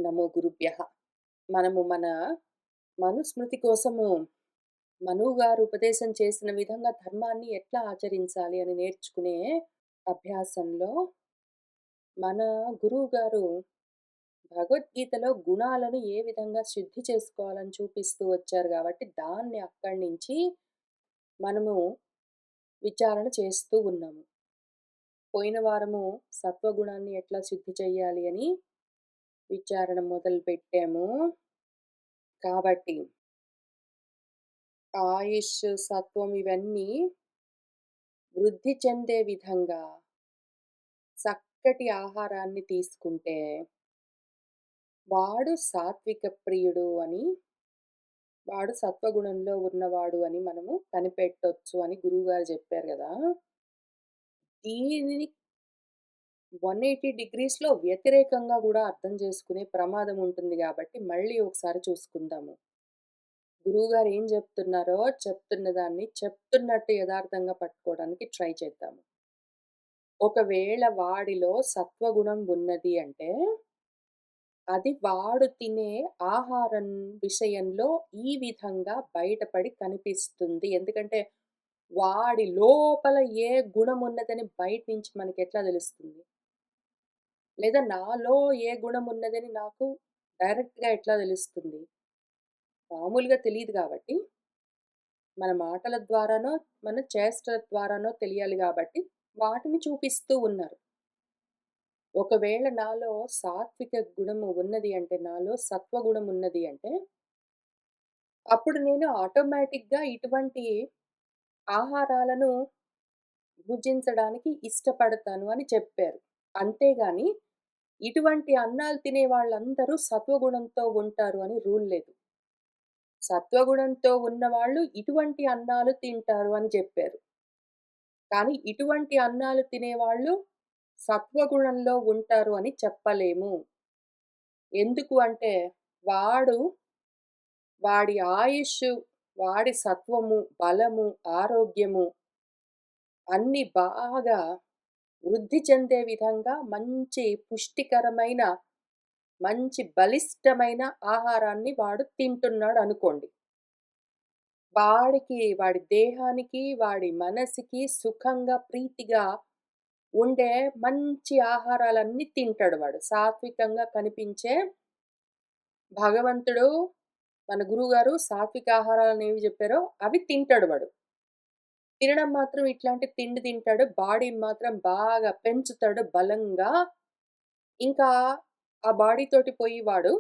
నమో గురుభ్యః. మనము మన మనుస్మృతి కోసము మనువు గారు ఉపదేశం చేసిన విధంగా ధర్మాన్ని ఎట్లా ఆచరించాలి అని నేర్చుకునే అభ్యాసంలో మన గురువు గారు భగవద్గీతలో గుణాలను ఏ విధంగా శుద్ధి చేసుకోవాలని చూపిస్తూ వచ్చారు కాబట్టి దాన్ని అక్కడి నుంచి మనము విచారణ చేస్తూ ఉన్నాము. పోయిన వారము సత్వగుణాన్ని ఎట్లా శుద్ధి చేయాలి అని విచారణ మొదలుపెట్టాము. కాబట్టి ఆయుష్, సత్వం ఇవన్నీ వృద్ధి చెందే విధంగా చక్కటి ఆహారాన్ని తీసుకుంటే వాడు సాత్విక ప్రియుడు అని, వాడు సత్వగుణంలో ఉన్నవాడు అని మనము కనిపెట్టొచ్చు అని గురువుగారు చెప్పారు గదా! దీనిని 180 డిగ్రీస్‌లో వ్యతిరేకంగా గూడా అర్థం చేసుకునే ప్రమాదం ఉంటుంది గాబట్టి మళ్ళీ ఒకసారి చూసుకుందాము. గురువుగారు ఏం జెప్తున్నారో చెప్తున్న దాన్ని చెప్తున్నట్టు యథార్థంగా పట్టుకోవడానికి ట్రై చేద్దాము. ఒకవేళ వాడిలో సత్వగుణం ఉన్నది అంటే, అది వాడు తినే ఆహారం విషయంలో ఈ విధంగా బయటపడి కనిపిస్తుంది. ఎందుకంటే, వాడి లోపల ఏ గుణం ఉన్నదని బయట నుంచి మనకెట్లా తెలుస్తుంది? లేదా నాలో ఏ గుణం ఉన్నదని నాకు డైరెక్ట్‌గా ఎట్లా తెలుస్తుంది? మామూలుగా తెలీదు గాబట్టి, మన మాటల ద్వారానో, మన చేష్టల ద్వారానో తెలియాలి గాబట్టి, వాటిని చూపిస్తూ ఉన్నారు. ఒకవేళ నాలో సాత్విక గుణము ఉన్నది అంటే, నాలో సత్వగుణం ఉన్నది అంటే, అప్పుడు నేను ఆటోమేటిక్‌గా ఇటువంటి ఆహారాలను భుజించడానికి ఇష్టపడతాను అని చెప్పారు. అంతేగాని ఇటువంటి అన్నాలు తినే వాళ్ళందరూ సత్వగుణంతో ఉంటారు అని రూల్ లేదు. సత్వగుణంతో ఉన్నవాళ్ళు ఇటువంటి అన్నాలు తింటారు అని చెప్పారు. కానీ ఇటువంటి అన్నాలు తినేవాళ్ళు సత్వగుణంలో ఉంటారు అని చెప్పలేము. ఎందుకు అంటే, వాడు వాడి ఆయుష్షు, వాడి సత్వము, బలము, ఆరోగ్యము అన్నీ బాగా వృద్ధి చెందే విధంగా మంచి పుష్టికరమైన, మంచి బలిష్టమైన ఆహారాన్ని వాడు తింటున్నాడనుకోండి. వాడి దేహానికి, వాడి మనసుకి సుఖంగా, ప్రీతిగా ఉండే మంచి ఆహారాలన్నీ తింటాడు వాడు. సాత్వికంగా కనిపించే భగవంతుడు మన గురువుగారు సాత్విక ఆహారాలనేవి జెప్పారో అవి తింటాడు వాడు. తినడం మాత్రం ఇట్లాంటి తిండి తింటాడు. బాడీని మాత్రం బాగా పెంచుతాడు బలంగా. ఇంకా ఆ బాడీ తోటి పోయి వాడు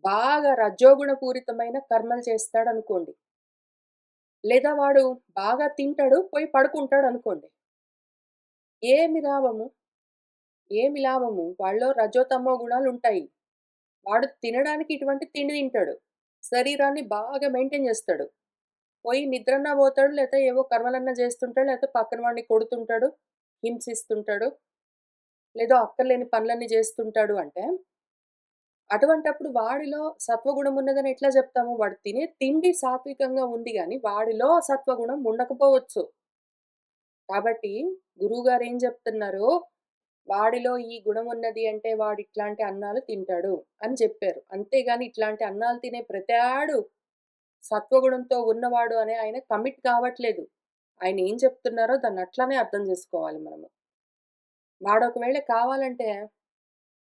బాగా రజోగుణ పూరితమైన కర్మలు చేస్తాడనుకోండి. లేదా వాడు బాగా తింటాడు, పోయి పడుకుంటాడనుకోండి. ఏమి లాభము? ఏమి లాభము? వాడిలో రజో, తమో గుణాలుంటాయి. వాడు తినడానికి ఇటువంటి తిండి తింటాడు. శరీరాన్ని బాగా మెయింటైన్ జేస్తాడు. పోయి నిద్రన్నా బోతాడు, లేతే ఏవో కర్మలన్నా జేస్తుంటాడు, లేతే పక్కన వాడిని కొడుతుంటాడు, హింసిస్తుంటాడు, లేదో అక్కర్లేని పనులన్నీ జేస్తుంటాడు అంటే, అటువంటప్పుడు వాడిలో సత్వగుణం ఉన్నదని ఎట్లా జెప్తాము? వాడు తినే తిండి సాత్వికంగా ఉంది గానీ, వాడిలో సత్వగుణం ఉండకపోవచ్చు. కాబట్టి గురువుగారు ఏం జెప్తున్నారు? వాడిలో ఈ గుణం ఉన్నది అంటే వాడిట్లాంటి అన్నాలు తింటాడు అని చెప్పారు. అంతేగాని ఇట్లాంటి అన్నాలు తినే ప్రతాడు సత్వగుణంతో ఉన్నవాడు అని ఆయన కమిట్ కావట్లేదు. ఆయన ఏం చెప్తున్నారో దాన్ని అట్లనే అర్థం జేసుకోవాలి మనము. వాడొకవేళ కావాలంటే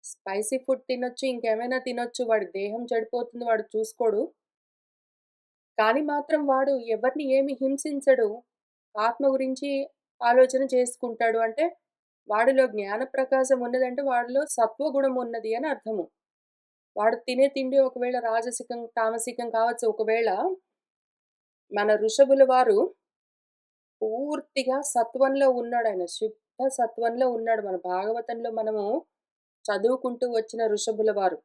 స్పైసీ ఫుడ్ తినొచ్చు, ఇంకేమైనా తినొచ్చు. వాడి దేహం చెడిపోతుంది వాడు చూసుకోడు. కానీ మాత్రం వాడు ఎవరిని ఏమి హింసించడు. ఆత్మ గురించి ఆలోచన చేసుకుంటాడు అంటే, వాడిలో జ్ఞాన ప్రకాశం ఉన్నదంటే వాడిలో సత్వగుణం ఉన్నది అని అర్థము. వాడు తినే తిండి ఒకవేళ రాజసికం, తామసికం కావచ్చు. ఒకవేళ మన ఋషభుల వారు పూర్తిగా సత్వంలో ఉన్నాడాయన. శుద్ధ సత్వంలో ఉన్నాడు. మన భాగవతంలో మనము చదువుకుంటూ వచ్చిన ఋషభుల వారు.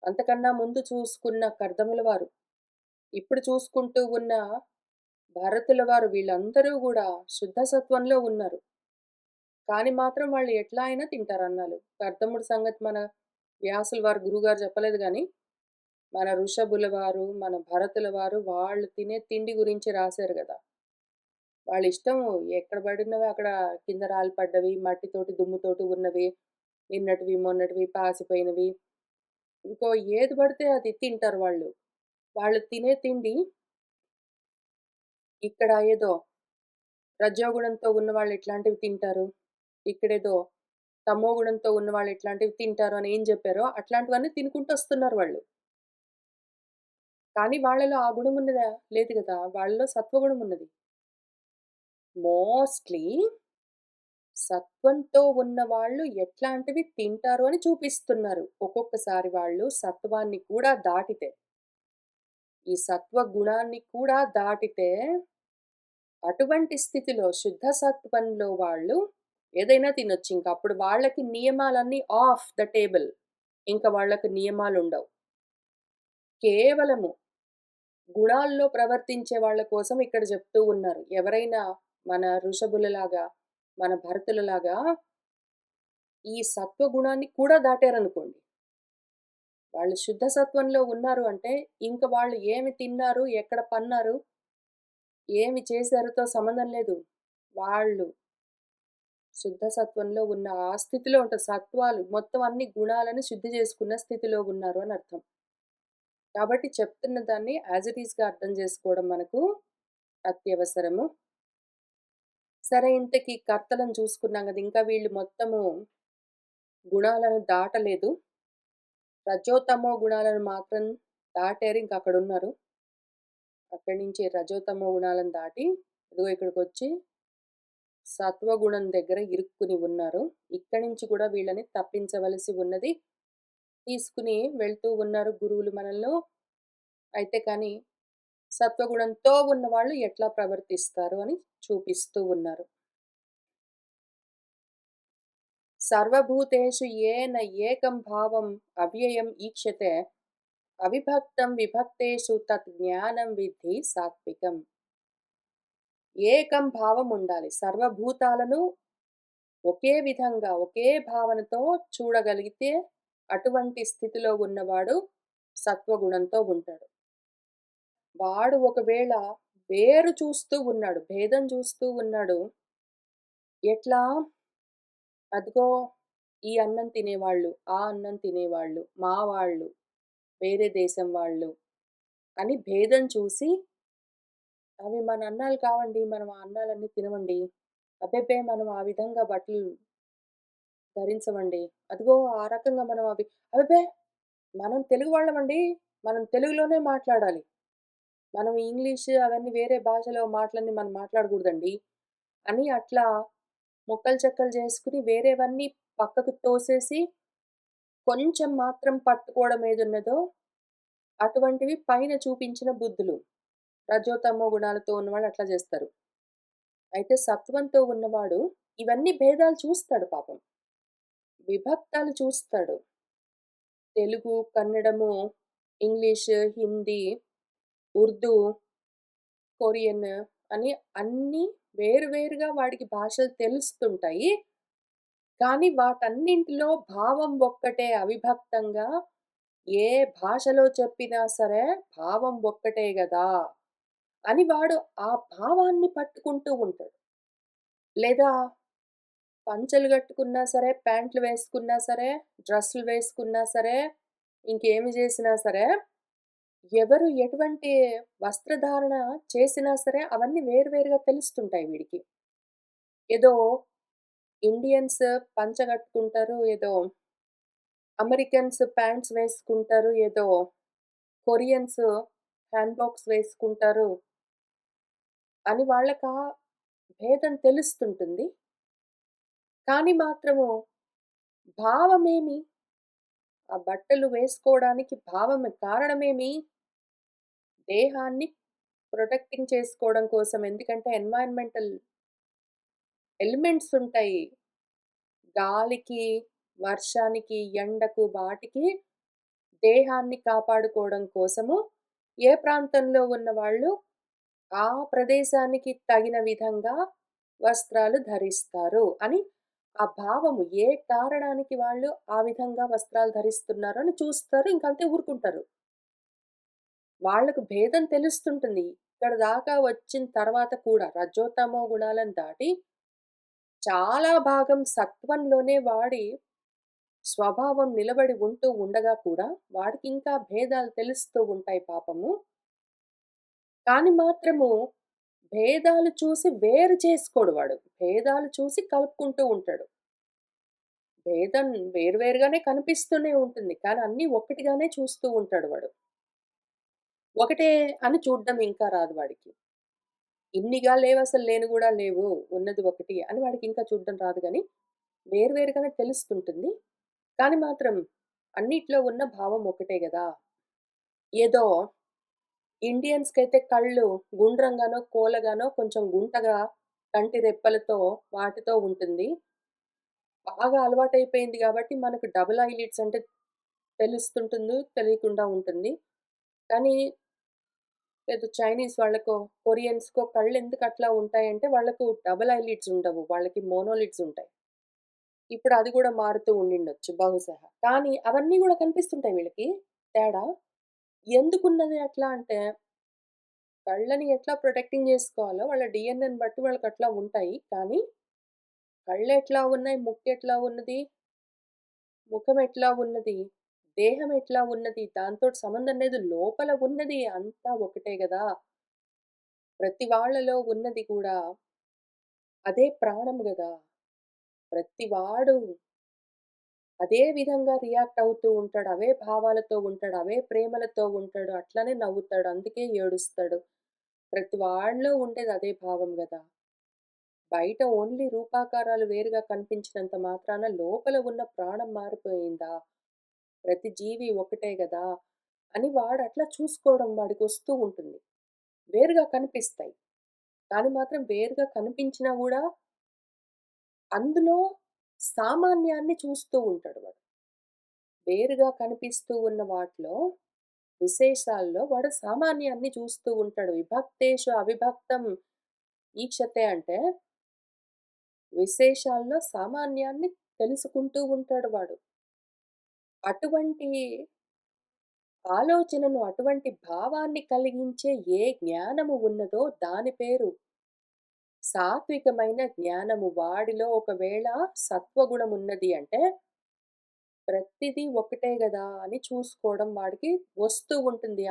అంతకన్నా ముందు చూసుకున్న కర్దముల వారు. ఇప్పుడు చూసుకుంటూ ఉన్న భరతుల వారు వీళ్ళందరూ గూడా శుద్ధ సత్వంలో ఉన్నారు. కానీ మాత్రం వాళ్ళు ఎట్లా అయినా తింటారన్నాలు. కర్దముడి సంగతి మన వ్యాసుల వారు గురువుగారు చెప్పలేదు గానీ, మన ఋషభుల వారు, మన భరతుల వారు వాళ్ళు తినే తిండి గురించి రాశారు గదా! వాళ్ళిష్టం ఎక్కడ పడినవి అక్కడ కింద రాళ్ళు పడ్డవి, మట్టితోటి, దుమ్ముతోటి ఉన్నవి, నిన్నటివి, మొన్నటివి, పాసిపోయినవి, ఇంకో ఏది పడితే అది తింటారు వాళ్ళు. వాళ్ళు తినే తిండి ఇక్కడ ఏదో రజోగుణంతో ఉన్నవాళ్ళు ఎట్లాంటివి తింటారు, ఇక్కడేదో తమోగుణంతో ఉన్నవాళ్ళు ఎట్లాంటివి తింటారు అని ఏం జెప్పారో అట్లాంటివన్నీ తినుకుంటూ వస్తున్నారు వాళ్ళు. కానీ వాళ్ళలో ఆ గుణం ఉన్నదా? లేదు గదా! వాళ్ళలో సత్వగుణం ఉన్నది. మోస్ట్‌లీ సత్వంతో ఉన్నవాళ్ళు ఎట్లాంటివి తింటారు అని చూపిస్తున్నారు. ఒక్కొక్కసారి వాళ్ళు సత్వాన్ని కూడా దాటితే, ఈ సత్వ గుణాన్ని కూడా దాటితే, అటువంటి స్థితిలో శుద్ధ సత్వంలో వాళ్ళు ఏదైనా తినొచ్చు. ఇంక అప్పుడు వాళ్ళకి నియమాలన్నీ ఆఫ్ ద టేబుల్. ఇంక వాళ్ళకి నియమాలుండవు. కేవలము గుణాల్లో ప్రవర్తించే వాళ్ళ కోసం ఇక్కడ చెప్తూ ఉన్నారు. ఎవరైనా మన ఋషభులలాగా, మన భరతులలాగా ఈ సత్వగుణాన్ని కూడా దాటారనుకోండి. వాళ్ళు శుద్ధ సత్వంలో ఉన్నారు అంటే, ఇంక వాళ్ళు ఏమి తిన్నారు, ఎక్కడ పన్నారు, ఏమి చేశారుతో సంబంధం లేదు. వాళ్ళు శుద్ధ సత్వంలో ఉన్న ఆ స్థితిలో ఉంటారు. సత్వాలు మొత్తం అన్ని గుణాలను శుద్ధి చేసుకున్న స్థితిలో ఉన్నారు అని అర్థం. కాబట్టి చెప్తున్న దాన్ని యాజ్ ఇట్ ఈస్‌గా అర్థం చేసుకోవడం మనకు అత్యవసరము. సరే ఇంతకీ కర్తలను చూసుకున్నాం గదా! ఇంకా వీళ్ళు మొత్తము గుణాలను దాటలేదు. రజోతమో గుణాలను మాత్రం దాటారు. ఇంక అక్కడున్నారు. అక్కడి నుంచి రజోతమో గుణాలను దాటి ఇదిగో ఇక్కడికొచ్చి సత్వగుణం దగ్గర ఇరుక్కుని ఉన్నారు. ఇక్కడి నుంచి కూడా వీళ్ళని తప్పించవలసి ఉన్నది. తీసుకుని వెళ్తూ ఉన్నారు గురువులు మనల్లో. అయితే కానీ సత్వగుణంతో ఉన్నవాళ్ళు ఎట్లా ప్రవర్తిస్తారు అని చూపిస్తూ ఉన్నారు. సర్వభూతేషు ఏన ఏకం భావం అవ్యయం ఈక్షతే అవిభక్తం విభక్తేషు తత్ జ్ఞానం విద్ధి సాత్వికం. ఏకం భావం ఉండాలి. సర్వభూతాలను ఒకే విధంగా, ఒకే భావనతో చూడగలిగితే అటువంటి స్థితిలో ఉన్నవాడు సత్వగుణంతో ఉంటాడు. వాడు ఒకవేళ వేరు చూస్తూ ఉన్నాడు, భేదం చూస్తూ ఉన్నాడు. ఎట్లా? అదిగో ఈ అన్నం తినేవాళ్ళు, ఆ అన్నం తినేవాళ్ళు, మా వాళ్ళు, వేరే దేశం వాళ్ళు అని భేదం చూసి, అవి మన అన్నాలు కావండి. మనం ఆ అన్నాలన్నీ తినమండి. అబ్బెబ్బే! మనం ఆ విధంగా బట్టలు ధరించమండి. అదిగో ఆ రకంగా మనం అవి అబ్బెబ్బే! మనం తెలుగు వాళ్ళమండి. మనం తెలుగులోనే మాట్లాడాలి. మనం ఇంగ్లీష్ అవన్నీ వేరే భాషలో మాటలన్నీ మనం మాట్లాడకూడదండి. అని అట్లా ముక్కలు చెక్కలు చేసుకొని వేరేవన్నీ పక్కకు తోసేసి కొంచెం మాత్రం పట్టుకోవడం ఏదున్నదో అటువంటివి పైన చూపించిన బుద్ధులు. రజోతమో గుణాలతో ఉన్నవాళ్ళు అట్లా చేస్తారు. అయితే సత్వంతో ఉన్నవాడు ఇవన్నీ భేదాలు చూస్తాడు పాపం. విభక్తాలు చూస్తాడు. తెలుగు, కన్నడము, ఇంగ్లీష్, హిందీ, ఉర్దూ, కొరియన్ అని అన్నీ వేరు వేరుగా వాడికి భాషలు తెలుస్తుంటాయి. కానీ వాటన్నింటిలో భావం ఒక్కటే అవిభక్తంగా ఏ భాషలో చెప్పినా సరే భావం ఒక్కటే గదా! అని వాడు ఆ భావాన్ని పట్టుకుంటూ ఉంటాడు. లేదా పంచెలు గట్టుకున్నా సరే, ప్యాంట్లు వేసుకున్నా సరే, డ్రెస్సులు వేసుకున్నా సరే, ఇంకేమి జేసినా సరే, ఎవరు ఎటువంటి వస్త్రధారణ చేసినా సరే అవన్నీ వేరు వేరుగా తెలుస్తుంటాయి వీడికి. ఏదో ఇండియన్స్ పంచ గట్టుకుంటారు. ఏదో అమెరికన్స్ ప్యాంట్స్ వేసుకుంటారు. ఏదో కొరియన్స్ హ్యాండ్‌బాగ్స్ వేసుకుంటారు అని వాళ్ళకా భేదం తెలుస్తుంటుంది. కానీ మాత్రము భావమేమి? ఆ బట్టలు వేసుకోవడానికి కారణమేమి? దేహాన్ని ప్రొటెక్టింగ్ చేసుకోవడం కోసం. ఎందుకంటే ఎన్వైర్న్‌మెంటల్ ఎలిమెంట్స్ ఉంటాయి. గాలికి, వర్షానికి, ఎండకు వాటికి దేహాన్ని కాపాడుకోవడం కోసము ఏ ప్రాంతంలో ఉన్నవాళ్ళు ఆ ప్రదేశానికి తగిన విధంగా వస్త్రాలు ధరిస్తారు అని ఆ భావము ఏ కారణానికి వాళ్ళు ఆ విధంగా వస్త్రాలు ధరిస్తున్నారు అని చూస్తారు. ఇంకంతే ఊరుకుంటారు. వాళ్ళకు భేదం తెలుస్తుంటుంది. ఇక్కడ దాకా వచ్చిన తర్వాత కూడా రజోతమో గుణాలను దాటి చాలా భాగం సత్వంలోనే వాడి స్వభావం నిలబడి ఉంటూ ఉండగా కూడా వాడికింకా భేదాలు తెలుస్తూ ఉంటాయి పాపము. కానీ మాత్రము భేదాలు చూసి వేరు చేసుకోడు వాడు. భేదాలు చూసి కలుపుకుంటూ ఉంటాడు. భేదం వేరు వేరుగానే కనిపిస్తూనే ఉంటుంది. కానీ అన్నీ ఒక్కటిగానే చూస్తూ ఉంటాడు వాడు. ఒకటే అని చూడ్డం ఇంకా రాదు వాడికి. ఇన్నిగా లేవసలు లేని గూడా లేవు. ఉన్నది ఒకటి అని వాడికింకా చూడ్డం రాదు గానీ, వేరు వేరుగానే తెలుస్తుంటుంది. కానీ మాత్రం అన్నిట్లో ఉన్న భావం ఒకటే గదా! ఏదో ఇండియన్స్‌కైతే కళ్ళు గుండ్రంగానో, కోలగానో కొంచెం గుంటగా కంటి రెప్పలతో వాటితో ఉంటుంది. బాగా అలవాటైపోయింది గాబట్టి మనకు డబుల్ ఐలిడ్స్ అంటే తెలుస్తుంటుంది, తెలియకుండా ఉంటుంది. కానీ ఏదో చైనీస్ వాళ్ళకో, కొరియన్స్‌కో కళ్ళెందుకట్లా ఉంటాయంటే వాళ్ళకు డబుల్ ఐలిడ్స్ ఉండవు. వాళ్ళకి మోనోలిడ్స్ ఉంటాయి. ఇప్పుడు అది గూడా మారుతూ ఉండిండొచ్చు బహుశా. కానీ అవన్నీ గూడా కనిపిస్తుంటాయి వీళ్ళకి తేడా. ఎందుకున్నది అట్లా అంటే, కళ్ళని ఎట్లా ప్రొటెక్టింగ్ జేసుకోవాలో వాళ్ళ డీఎన్ఏని బట్టి వాళ్ళకట్లా ఉంటాయి. కానీ కళ్ళెట్లా ఉన్నాయి, ముక్కెట్లా ఉన్నది, ముఖం ఎట్లా ఉన్నది, దేహం ఎట్లా ఉన్నది, దాంతోటి సంబంధం లేదు. లోపల ఉన్నది అంతా ఒకటే గదా! ప్రతి వాళ్ళలో ఉన్నది కూడా అదే ప్రాణం గదా! ప్రతి వాడు అదే విధంగా రియాక్ట్ అవుతూ ఉంటాడు. అవే భావాలతో ఉంటాడు. అవే ప్రేమలతో ఉంటాడు. అట్లనే నవ్వుతాడు. అందుకే ఏడుస్తాడు. ప్రతి వాళ్ళలో ఉండేది అదే భావం గదా! బయట ఓన్లీ రూపాకారాలు వేరుగా కనిపించినంత మాత్రాన లోపల ఉన్న ప్రాణం మారిపోయిందా? ప్రతి జీవి ఒకటే గదా! అని వాడట్లా చూసుకోవడం వాడికొస్తూ ఉంటుంది. వేరుగా కనిపిస్తాయి. కానీ మాత్రం వేరుగా కనిపించినా గూడా అందులో సామాన్యాన్ని చూస్తూ ఉంటాడు వాడు. వేరుగా కనిపిస్తూ ఉన్న వాటిలో, విశేషాల్లో వాడు సామాన్యాన్ని చూస్తూ ఉంటాడు. విభక్తేషు అవిభక్తం ఈక్షతే అంటే, విశేషాల్లో సామాన్యాన్ని తెలుసుకుంటూ ఉంటాడు వాడు. అటువంటి ఆలోచనను, అటువంటి భావాన్ని కలిగించే ఏ జ్ఞానము ఉన్నదో దాని పేరు సాత్వికమైన జ్ఞానము. వాడిలో ఒకవేళ సత్వగుణమున్నది అంటే ప్రతిదీ ఒకటే గదా! అని చూసుకోవడం వాడికి వస్తూ ఉంటుంది.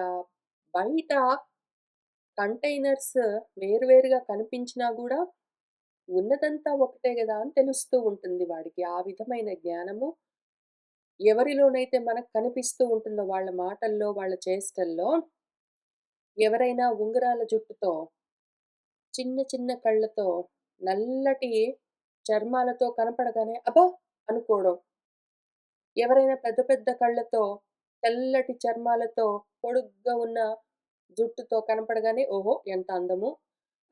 బయట కంటైనర్స్ వేరు వేరుగా కనిపించినా గూడా ఉన్నదంతా ఒకటే గదా! అని తెలుస్తూ ఉంటుంది వాడికి. ఆ విధమైన జ్ఞానము ఎవరిలోనైతే మనకు కనిపిస్తూ ఉంటుందో వాళ్ళ మాటల్లో, వాళ్ళ చేష్టల్లో ఎవరైనా ఉంగరాల జుట్టుతో, చిన్న చిన్న కళ్ళతో, నల్లటి చర్మాలతో కనపడగానే అబ్బా! అనుకోవడం. ఎవరైనా పెద్ద పెద్ద కళ్ళతో, తెల్లటి చర్మాలతో, పొడుగ్గా ఉన్న జుట్టుతో కనపడగానే ఓహో! ఎంత అందము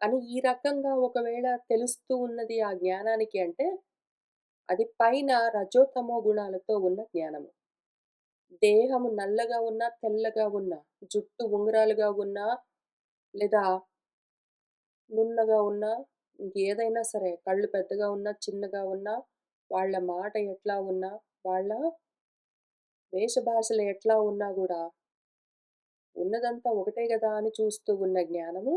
అని ఈ రకంగా ఒకవేళ తెలుస్తూ ఉన్నది ఆ జ్ఞానానికి అంటే, అది పైన రజోతమో గుణాలతో ఉన్న జ్ఞానము. దేహము నల్లగా ఉన్నా, తెల్లగా ఉన్నా, జుట్టు ఉంగరాలుగా ఉన్నా, లేదా నున్నగా ఉన్నా, ఇంకేదైనా సరే కళ్ళు పెద్దగా ఉన్నా, చిన్నగా ఉన్నా, వాళ్ళ మాట ఎట్లా ఉన్నా, వాళ్ళ వేషభాషలు ఎట్లా ఉన్నా గూడా, ఉన్నదంతా ఒకటే గదా అని చూస్తూ ఉన్న జ్ఞానము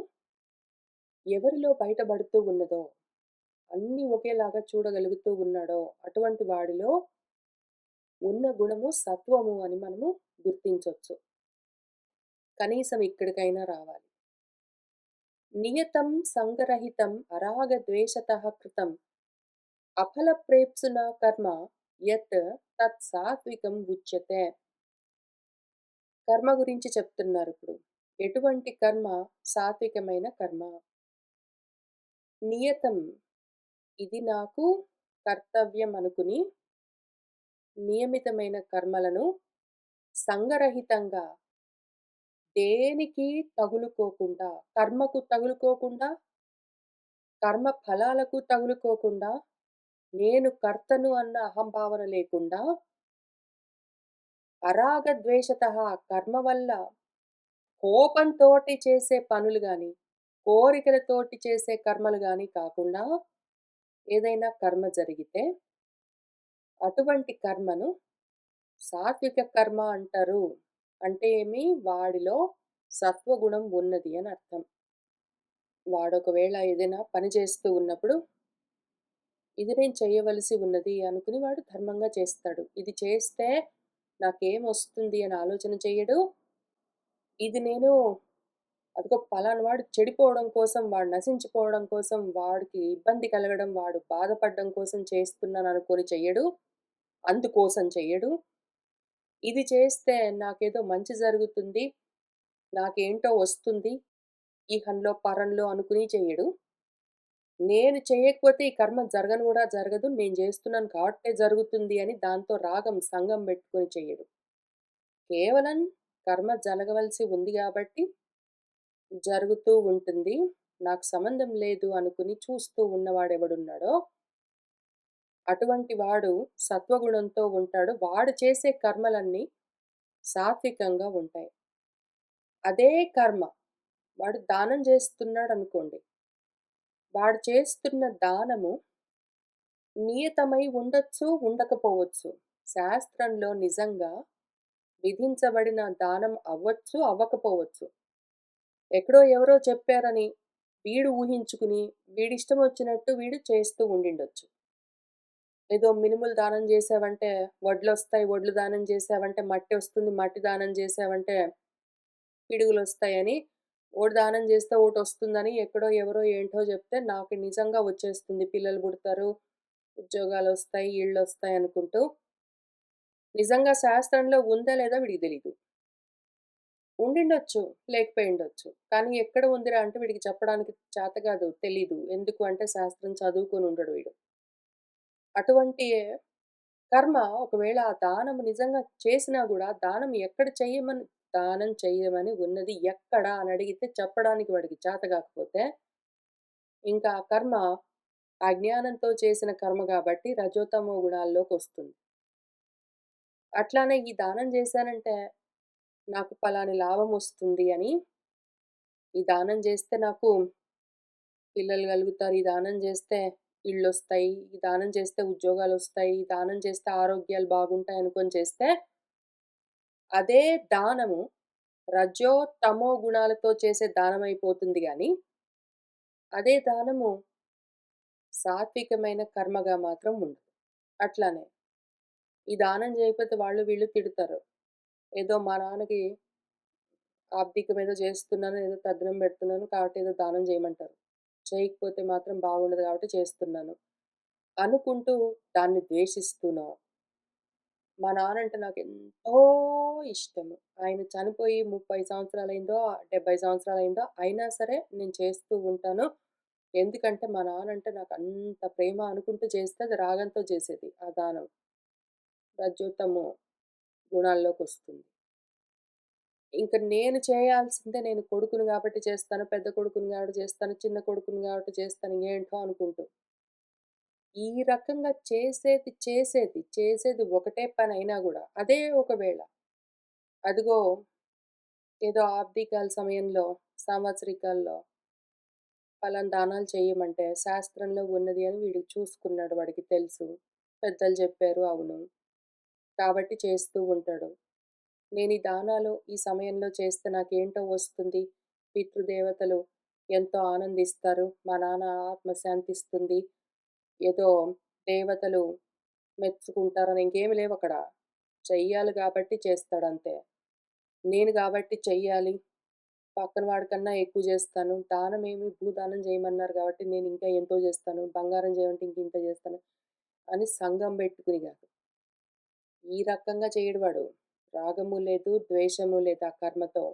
ఎవరిలో బయటబడుతూ ఉన్నదో, అన్నీ ఒకేలాగా చూడగలుగుతూ ఉన్నాడో, అటువంటి వాడిలో ఉన్న గుణము సత్వము అని మనము గుర్తించొచ్చు. కనీసం ఇక్కడికైనా రావాలి. నియతం సంగరహితం అరాగద్వేషతః కృతం అఫలప్రేప్సునా కర్మ యత్ తత్ సాత్వికం ఉచ్యతే. కర్మ గురించి చెప్తున్నారిప్పుడు. ఎటువంటి కర్మ సాత్వికమైన కర్మ? నియతం ఇది నాకు కర్తవ్యం అనుకుని నియమితమైన కర్మలను సంగరహితంగా దేనికి తగులుకోకుండా, కర్మకు తగులుకోకుండా, కర్మ ఫలాలకు తగులుకోకుండా, నేను కర్తను అన్న అహంభావన లేకుండా, అరాగద్వేషతః కర్మ వల్ల కోపంతోటి చేసే పనులు గాని, కోరికలతోటి చేసే కర్మలు గాని కాకుండా, ఏదైనా కర్మ జరిగితే, అటువంటి కర్మను సాత్విక కర్మ అంటారు. అంటే ఏమి? వాడిలో సత్వగుణం ఉన్నది అని అర్థం. వాడొకవేళ ఏదైనా పని చేస్తూ ఉన్నప్పుడు, ఇది నేను చేయవలసి ఉన్నది అనుకుని వాడు ధర్మంగా చేస్తాడు. ఇది చేస్తే నాకేమొస్తుంది అని ఆలోచన చెయ్యడు. ఇది నేను అదిగో పలానా వాడు చెడిపోవడం కోసం, వాడు నశించిపోవడం కోసం, వాడికి ఇబ్బంది కలగడం, వాడు బాధపడడం కోసం చేస్తున్నాననుకోని చెయ్యడు. అందుకోసం చెయ్యడు. ఇది చేస్తే నాకేదో మంచి జరుగుతుంది. నాకేంటో వస్తుంది. ఇహంలో, పరంలో అనుకుని చెయ్యడు. నేను చేయకపోతే ఈ కర్మ జరగను గూడా జరగదు. నేను జేస్తున్నాను కాబట్టే జరుగుతుంది అని దాంతో రాగం, సంగం బెట్టుకొని చెయ్యడు. కేవలం కర్మ జరగవలసి ఉంది గాబట్టి జరుగుతూ ఉంటుంది. నాకు సంబంధం లేదు అనుకుని చూస్తూ ఉన్నవాడెవడున్నాడో, అటువంటి వాడు సత్వగుణంతో ఉంటాడు. వాడు చేసే కర్మలన్నీ సాత్వికంగా ఉంటాయి. అదే కర్మ వాడు దానం జేస్తున్నాడనుకోండి. వాడు చేస్తున్న దానము నియతమై ఉండొచ్చు, ఉండకపోవచ్చు. శాస్త్రంలో నిజంగా విధించబడిన దానం అవ్వచ్చు, అవ్వకపోవచ్చు. ఎక్కడో ఎవరో చెప్పారని వీడు ఊహించుకుని, వీడిష్టమొచ్చినట్టు వీడు చేస్తూ ఉండిండొచ్చు. ఏదో మినుములు దానం జేశావంటే వడ్లొస్తాయి, వడ్లు దానం జేశావంటే మట్టొస్తుంది, మట్టి దానం జేశావంటే పిడుగులొస్తాయని, ఓటి దానం జేస్తే ఓటొస్తుందని ఎక్కడో ఎవరో ఏంటో జెప్తే నాకు నిజంగా వచ్చేస్తుంది. పిల్లలు పుడతారు, ఉద్యోగాలొస్తాయి, ఈళ్ళొస్తాయనుకుంటూ. నిజంగా శాస్త్రంలో ఉందా లేదా వీడికి తెలీదు. ఉండిండొచ్చు, లేకపోయుండొచ్చు. కానీ ఎక్కడ ఉందిరా అంటే వీడికి చెప్పడానికి చేత గాదు, తెలీదు. ఎందుకు అంటే శాస్త్రం చదువుకొనుండడు వీడు. అటువంటి కర్మ ఒకవేళ ఆ దానం నిజంగా చేసినా గూడా దానం చెయ్యమని ఉన్నది ఎక్కడ అని అడిగితే చెప్పడానికి వాడికి చేత గాకపోతే, ఇంకా ఆ కర్మ అజ్ఞానంతో చేసిన కర్మ గాబట్టి రజోతమో గుణాల్లోకొస్తుంది. అట్లానే ఈ దానం జేశానంటే నాకు పలాని లాభమొస్తుంది అని, ఈ దానం జేస్తే నాకు పిల్లలు గలుగుతారు, ఈ దానం జేస్తే ఇళ్ళొస్తాయి, ఈ దానం చేస్తే ఉద్యోగాలొస్తాయి, ఈ దానం చేస్తే ఆరోగ్యాలు బాగుంటాయనుకోని చేస్తే, అదే దానము రజో, తమో గుణాలతో చేసే దానమైపోతుంది గానీ, అదే దానము సాత్వికమైన కర్మగా మాత్రం ఉండదు. అట్లానే ఈ దానం జేయకపోతే వాళ్ళు వీళ్ళు తిడతారు. ఏదో మా నాన్నకి ఆబ్దికం ఏదో చేస్తున్నాను, ఏదో తద్దినం పెడుతున్నాను కాబట్టి ఏదో దానం జేయమంటారు. చేయకపోతే మాత్రం బాగుండదు కాబట్టి చేస్తున్నాను. అనుకుంటూ దాన్ని ద్వేషిస్తూనో, మా నాన్నంటే నాకెంతో ఇష్టము. ఆయన చనిపోయి 30 సంవత్సరాలయిందో, 70 సంవత్సరాలయిందో అయినా సరే నేను చేస్తూ ఉంటాను. ఎందుకంటే మా నాన్నంటే నాకంత ప్రేమ అనుకుంటూ చేస్తే అది రాగంతో చేసేది ఆ దానం. రజోతమో గుణాల్లోకొస్తుంది. ఇంక నేను చేయాల్సిందే నేను కొడుకుని గాబట్టి చేస్తాను, పెద్ద కొడుకుని గాబట్టి చేస్తాను, చిన్న కొడుకుని గాబట్టి చేస్తాను ఏంటో అనుకుంటూ. ఈ రకంగా చేసేది ఒకటే పనైనా గూడా, అదే ఒకవేళ అదిగో ఏదో ఆబ్దికాల సమయంలో, సాంవత్సరికాల్లో పలానా దానాలు చెయ్యమంటే, శాస్త్రంలో ఉన్నది అని వీడు చూసుకున్నాడు. వాడికి తెలుసు. పెద్దలు జెప్పారు. అవును. కాబట్టి చేస్తూ ఉంటాడు. నేను ఈ దానాలు ఈ సమయంలో చేస్తే నాకేంటో వస్తుంది. పితృదేవతలు ఎంతో ఆనందిస్తారు. మా నాన్న ఆత్మ శాంతిస్తుంది. ఏదో దేవతలు మెచ్చుకుంటారని ఇంకేమి లేవక్కడ. చెయ్యాలి గాబట్టి చేస్తాడంతే. నేను గాబట్టి చెయ్యాలి. పక్కన వాడికన్నా ఎక్కువ జేస్తాను. దానమేమి భూదానం జేయమన్నారు గాబట్టి నేనింకా ఎంతో జేస్తాను. బంగారం జేయమంటే ఇంకింత జేస్తాను అని సంఘం బెట్టుకుని గాదు. ఈ రకంగా చేయడు వాడు. రాగము లేదు, ద్వేషము లేదు ఆ కర్మతో.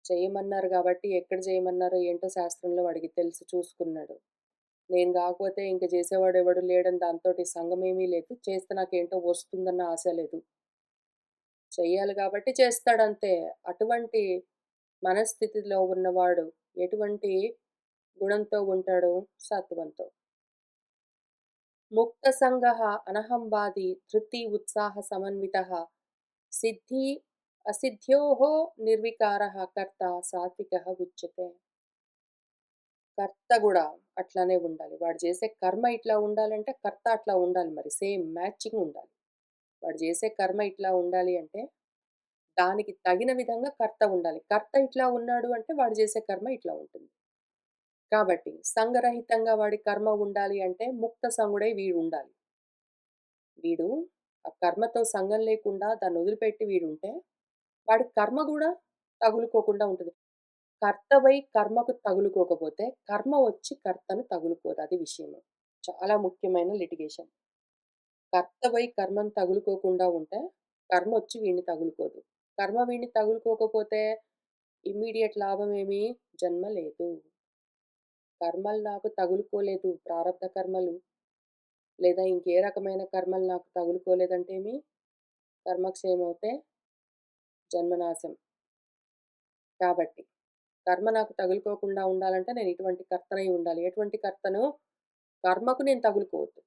చేయమన్నారు గాబట్టి ఎక్కడ చేయమన్నారో ఏంటో శాస్త్రంలో వాడికి తెలుసు చూసుకున్నాడు. నేను గాకపోతే ఇంక జేసేవాడెవడు లేడని దాంతోటి సంగమేమీ లేదు. చేస్తే నాకేంటో వస్తుందన్న ఆశ లేదు. చెయ్యాలి గాబట్టి చేస్తాడంతే. అటువంటి మనస్థితిలో ఉన్నవాడు ఎటువంటి గుణంతో ఉంటాడు? సత్వంతో. ముక్త సంగః అనహంవాది ధృతి ఉత్సాహ సమన్వితః సిద్ధి అసిద్ధ్యోః నిర్వికారః కర్త సాత్వికః ఉచ్యతే. కర్త గూడా అట్లానే ఉండాలి. వాడు చేసే కర్మ ఇట్లా ఉండాలంటే కర్త అట్లా ఉండాలి మరి. సేమ్ మ్యాచింగ్ ఉండాలి. వాడు చేసే కర్మ ఇట్లా ఉండాలి అంటే దానికి తగిన విధంగా కర్త ఉండాలి. కర్త ఇట్లా ఉన్నాడు అంటే వాడు చేసే కర్మ ఇట్లా ఉంటుంది. కాబట్టి సంఘరహితంగా వాడి కర్మ ఉండాలి అంటే ముక్త సంగుడై వీడుండాలి. వీడు ఆ కర్మతో సంగం లేకుండా దాన్నొదిలిపెట్టి వీడుంటే, వాడి కర్మ గూడా తగులుకోకుండా ఉంటది. కర్తవై కర్మకు తగులుకోకపోతే, కర్మ వచ్చి కర్తను తగులుకోదు. అది విషయము. చాలా ముఖ్యమైన లిటిగేషన్. కర్తవై కర్మను తగులుకోకుండా ఉంటే, కర్మొచ్చి వీడిని తగులుకోదు. కర్మ వీడిని తగులుకోకపోతే, ఇమ్మీడియేట్ లాభమేమి? జన్మ లేదు. కర్మలు నాకు తగులుకోలేదు. ప్రారబ్ధ కర్మలు లేదా ఇంకే రకమైన కర్మలు నాకు తగులుకోలేదంటేమి, కర్మక్షయమవుతే జన్మనాశం. కాబట్టి కర్మ నాకు తగులుకోకుండా ఉండాలంటే నేను ఇటువంటి కర్తనై ఉండాలి. ఎటువంటి కర్తను? కర్మకు నేను తగులుకోవద్దు.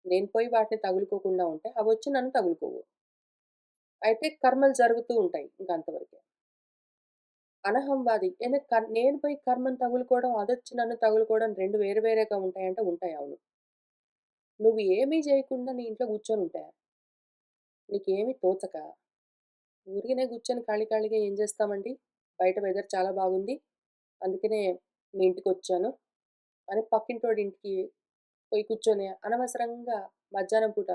నేను పోయి వాటిని తగులుకోకుండా ఉంటే అవొచ్చి నన్ను తగులుకోవు. అయితే కర్మలు జరుగుతూ ఉంటాయి. ఇంక అంతవరకే. అనహంవాది. నేను పోయి కర్మను తగులుకోవడం, అదొచ్చి నన్ను తగులుకోవడం 2 వేరు వేరేగా ఉంటాయంటే ఉంటాయి. అవును. నువ్వు ఏమీ జేయకుండా నీ ఇంట్లో కూర్చొనుంటే, నీకేమి తోచక, ఊరికనే కూర్చొని ఖాళీగా ఏం చేస్తామండి? బయట వెదర్ చాలా బాగుంది. అందుకనే మీ ఇంటికొచ్చాను అని పక్కింటోడి ఇంటికి పోయి కూర్చొని అనవసరంగా మధ్యాహ్నం పూట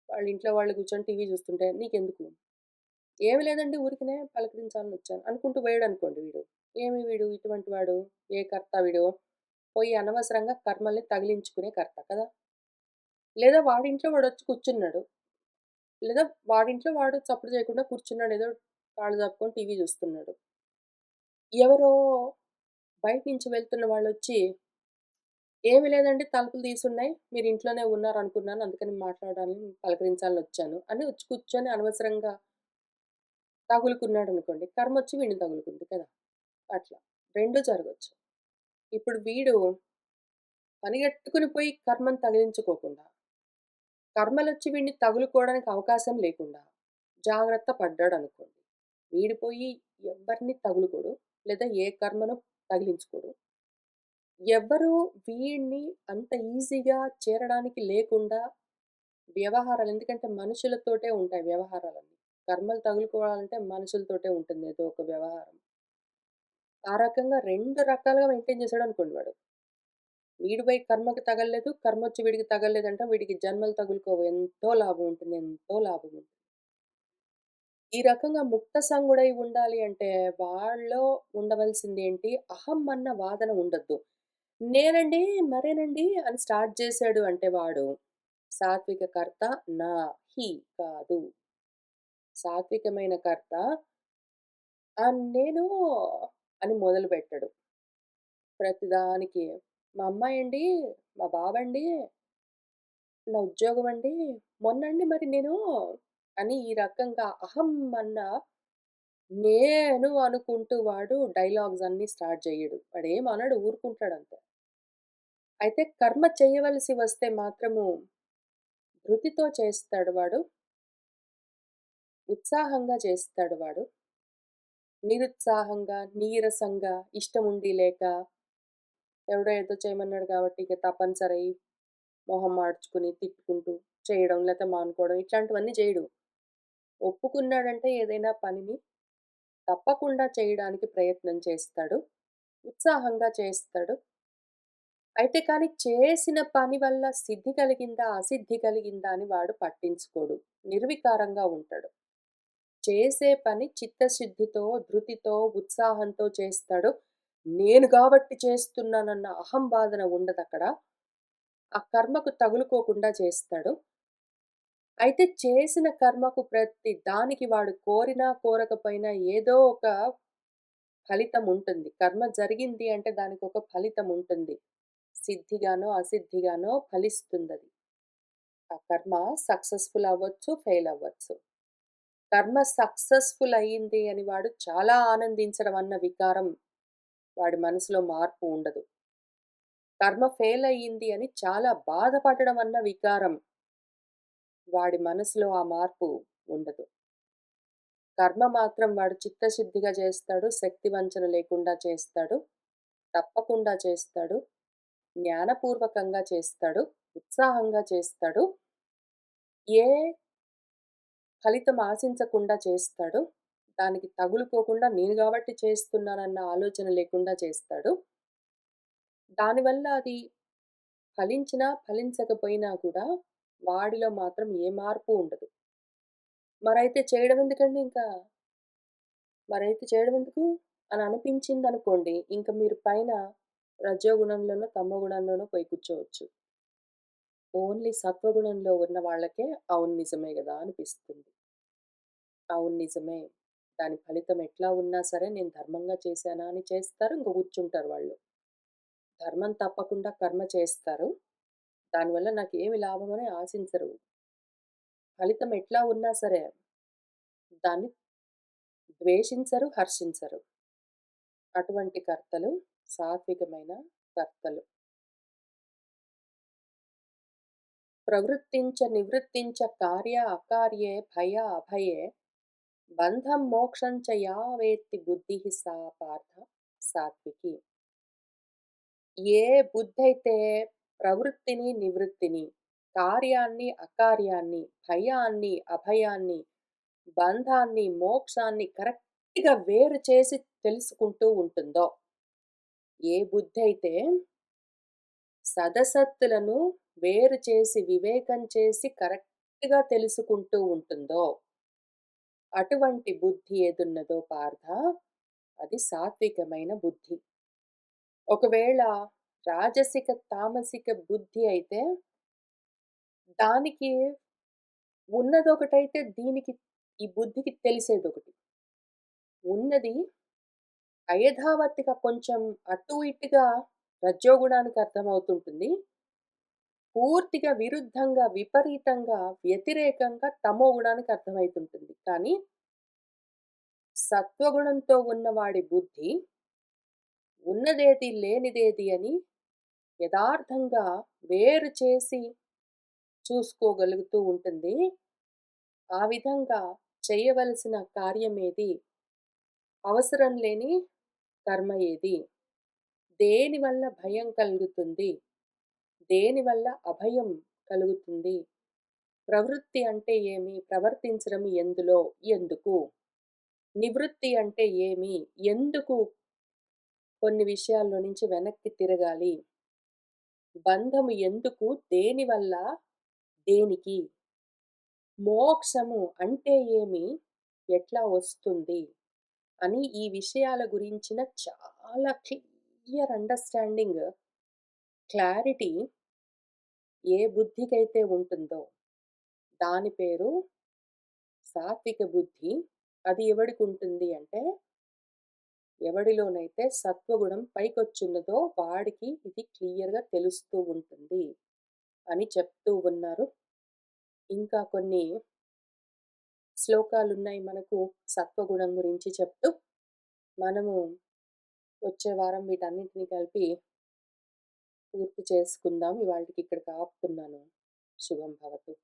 వాళ్ళ ఇంట్లో వాళ్ళు కూర్చొని టీవీ చూస్తుంటే నీకెందుకు? ఏమి లేదండి ఊరికనే పలకరించాలనొచ్చాను అనుకుంటూ పోయాడనుకోండి వీడు. ఏమి వీడు ఇటువంటి వాడు? ఏ కర్త వీడు? పోయి అనవసరంగా కర్మల్ని తగిలించుకునే కర్త కదా! లేదా వాడింట్లో వాడొచ్చి కూర్చున్నాడు. లేదా వాడింట్లో వాడు చప్పుడు చేయకుండా కూర్చున్నాడు. ఏదో కాళ్ళు చాపుకొని టీవీ చూస్తున్నాడు. ఎవరో బయట నుంచి వెళ్తున్న వాళ్ళొచ్చి, "ఏమి లేదండి తలుపులు తీసున్నాయి. మీరు ఇంట్లోనే ఉన్నారనుకున్నాను. అందుకని మాట్లాడాలని పలకరించాలనొచ్చాను" అని వచ్చి కూర్చొని అనవసరంగా తగులుకున్నాడనుకోండి. కర్మొచ్చి వీడిని తగులుకుంది కదా! అట్లా. 2 జరగొచ్చు. ఇప్పుడు వీడు పనిగట్టుకుని పోయి కర్మను తగిలించుకోకుండా, కర్మలొచ్చి వీడిని తగులుకోవడానికి అవకాశం లేకుండా జాగ్రత్త పడ్డాడనుకోండి. వీడు పోయి ఎవ్వరిని తగులుకోడు. లేదా ఏ కర్మను తగిలించుకోడు. ఎవ్వరు వీడిని అంత ఈజీగా చేరడానికి లేకుండా వ్యవహారాలు ఎందుకంటే మనుషులతోటే ఉంటాయి వ్యవహారాలన్నీ. కర్మలు తగులుకోవాలంటే మనుషులతోటే ఉంటుంది ఏదో ఒక వ్యవహారం. ఆ రకంగా 2 రకాలుగా మెయింటైన్ చేసాడనుకోండి వాడు. వీడు పోయి కర్మకి తగలలేదు, కర్మొచ్చి వీడికి తగలలేదంటే వీడికి జన్మలు తగులుకోవు. ఎంతో లాభం ఉంటుంది. ఎంతో లాభం ఉంటుంది. ఈ రకంగా ముక్త సంగుడై ఉండాలి అంటే వాళ్ళలో ఉండవలసిందేంటి? అహం అన్న వాదన ఉండొద్దు. నేనండి, మరేనండి అని స్టార్ట్ చేశాడు అంటే వాడు సాత్విక కర్త నా, హి కాదు. సాత్వికమైన కర్త నేను అని మొదలుపెట్టడు. ప్రతిదానికి మా అమ్మాయండి, మా బావండి, నా ఉద్యోగమండి, మొన్నండి మరి నేను అని ఈ రకంగా అహం అన్న నేను అనుకుంటూ వాడు డైలాగ్స్ అన్నీ స్టార్ట్ జెయ్యడు. వాడేమనడు ఊరుకుంటాడంతే. అయితే కర్మ చేయవలసి వస్తే మాత్రము ధృతితో చేస్తాడు వాడు. ఉత్సాహంగా చేస్తాడు వాడు. నిరుత్సాహంగా, నీరసంగా, ఇష్టముండి లేక, ఎవడో ఏదో చేయమన్నాడు కాబట్టి ఇక తప్పనిసరై మొహం మాడ్చుకుని, తిట్టుకుంటూ చేయడం, లేతే మానుకోవడం ఇట్లాంటివన్నీ జేయడు. ఒప్పుకున్నాడంటే ఏదైనా పనిని తప్పకుండా చేయడానికి ప్రయత్నం చేస్తాడు. ఉత్సాహంగా చేస్తాడు. అయితే కానీ చేసిన పని వల్ల సిద్ధి కలిగిందా? అసిద్ధి కలిగిందా? అని వాడు పట్టించుకోడు. నిర్వికారంగా ఉంటాడు. చేసే పని చిత్తశుద్ధితో, ధృతితో, ఉత్సాహంతో చేస్తాడు. నేను గాబట్టి చేస్తున్నానన్న అహంవాదన ఉండదక్కడ. ఆ కర్మకు తగులుకోకుండా చేస్తాడు. అయితే చేసిన కర్మకు ప్రతి దానికి వాడు కోరినా, కోరకపోయినా ఏదో ఒక ఫలితం ఉంటుంది. కర్మ జరిగింది అంటే దానికొక ఫలితం ఉంటుంది. సిద్ధిగానో, అసిద్ధిగానో ఫలిస్తుందది. ఆ కర్మ సక్సెస్‌ఫుల్ అవ్వచ్చు, ఫెయిల్ అవ్వచ్చు. కర్మ సక్సెస్‌ఫుల్ అయింది అని వాడు చాలా ఆనందించడం అన్న వికారం వాడి మనసులో మార్పు ఉండదు. కర్మ ఫెయిల్ అయ్యింది అని చాలా బాధపడడం అన్న వికారం వాడి మనసులో ఆ మార్పు ఉండదు. కర్మ మాత్రం వాడు చిత్తశుద్ధిగా చేస్తాడు, శక్తి వంచన లేకుండా చేస్తాడు, తప్పకుండా చేస్తాడు, జ్ఞానపూర్వకంగా చేస్తాడు, ఉత్సాహంగా చేస్తాడు. ఏ ఫలితం ఆశించకుండా చేస్తాడు. దానికి తగులుకోకుండా నేను గాబట్టి చేస్తున్నానన్న ఆలోచన లేకుండా చేస్తాడు. దానివల్ల అది ఫలించినా, ఫలించకపోయినా కూడా వాడిలో మాత్రం ఏ మార్పు ఉండదు. మరైతే చేయడం ఎందుకండి ఇంకా? మరైతే చేయడం ఎందుకు? అని అనిపించిందనుకోండి, ఇంక మీరు పైన రజోగుణంలోనో, తమోగుణంలోనో పోయి కూర్చోవచ్చు. ఓన్లీ సత్వగుణంలో ఉన్న వాళ్ళకే అవును నిజమే గదా! అనిపిస్తుంది. అవును నిజమే. దాని ఫలితం ఎట్లా ఉన్నా సరే నేను ధర్మంగా చేశానా అని చేస్తారు. ఇంక కూర్చుంటారు వాళ్ళు. ధర్మం తప్పకుండా కర్మ చేస్తారు. దానివల్ల నాకేమి లాభమని ఆశించరు. ఫలితం ఎట్లా ఉన్నా సరే దాన్ని ద్వేషించరు, హర్షించరు. అటువంటి కర్తలు సాత్వికమైన కర్తలు. ప్రవృత్తించ నివృత్తించ కార్య అకార్యే భయ అభయే బంధం మోక్షం చ యా వేత్తి బుద్ధిః సా పార్థ సాత్వికి. ఏ బుద్ధైతే ప్రవృత్తిని, నివృత్తిని, కార్యాన్ని, అకార్యాన్ని, భయాన్ని, అభయాన్ని, బంధాన్ని, మోక్షాన్ని కరెక్ట్‌గా వేరు చేసి తెలుసుకుంటూ ఉంటుందో, ఏ బుద్ధైతే సదసత్తులను వేరు చేసి, వివేకం చేసి కరెక్ట్‌గా తెలుసుకుంటూ ఉంటుందో, అటువంటి బుద్ధి ఏదున్నదో పార్థ, అది సాత్వికమైన బుద్ధి. ఒకవేళ రాజసిక, తామసిక బుద్ధి అయితే దానికి ఉన్నదొకటైతే దీనికి ఈ బుద్ధికి తెలిసేదొకటి. ఉన్నది అయథావత్తుగా కొంచెం అటు ఇటుగా రజోగుణానికి అర్థమవుతుంటుంది. పూర్తిగా విరుద్ధంగా, విపరీతంగా, వ్యతిరేకంగా తమోగుణానికి అర్థమైతుంటుంది. కానీ సత్వగుణంతో ఉన్నవాడి బుద్ధి ఉన్నదేది లేనిదేది అని యదార్థంగా వేరు చేసి చూసుకోగలుగుతూ ఉంటుంది. ఆ విధంగా చేయవలసిన కార్యమేది, అవసరం లేని కర్మ ఏది, దేనివల్ల భయం కలుగుతుంది, దేనివల్ల అభయం కలుగుతుంది, ప్రవృత్తి అంటే ఏమి, ప్రవర్తించడం ఎందులో, ఎందుకు, నివృత్తి అంటే ఏమి, ఎందుకు కొన్ని విషయాల్లో నుంచి వెనక్కి తిరగాలి, బంధము ఎందుకు, దేనివల్ల, దేనికి, మోక్షము అంటే ఏమి, ఎట్లా వస్తుంది అని ఈ విషయాల గురించిన చాలా క్లియర్ అండర్‌స్టాండింగ్, క్లారిటీ ఏ బుద్ధికైతే ఉంటుందో దాని పేరు సాత్విక బుద్ధి. అది ఎవడికుంటుంది అంటే, ఎవడిలోనైతే సత్వగుణం పైకొచ్చున్నదో వాడికి ఇది క్లియర్‌గా తెలుస్తూ ఉంటుంది అని చెప్తూ ఉన్నారు. ఇంకా కొన్ని శ్లోకాలున్నాయి మనకు సత్వగుణం గురించి చెప్తూ. మనము వచ్చే వారం వీటన్నిటిని కలిపి పూర్తి చేసుకుందాం. ఇవాల్టికి ఇక్కడికి ఆపుతున్నాను. శుభం భవతు.